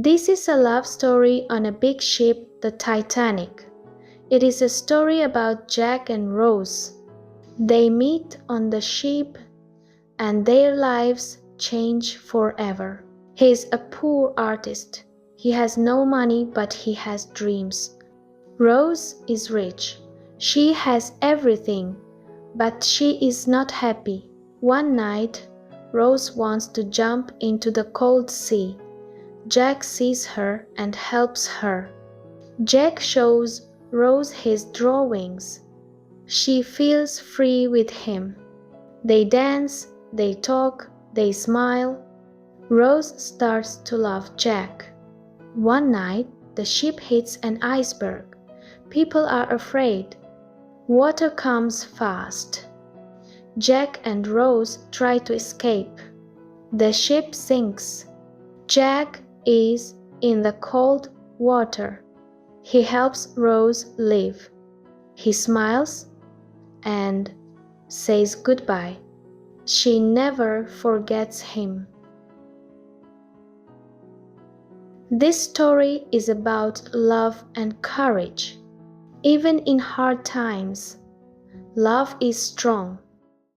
This is a love story on a big ship, the Titanic. It is a story about Jack and Rose. They meet on the ship and their lives change forever. He is a poor artist. He has no money, but he has dreams. Rose is rich. She has everything, but she is not happy. One night, Rose wants to jump into the cold sea. Jack sees her and helps her. Jack shows Rose his drawings. She feels free with him. They dance, they talk, they smile. Rose starts to love Jack. One night, the ship hits an iceberg. People are afraid. Water comes fast. Jack and Rose try to escape. The ship sinks. Jack is in the cold water. He helps Rose live. He smiles and says goodbye. She never forgets him. This story is about love and courage. Even in hard times, love is strong.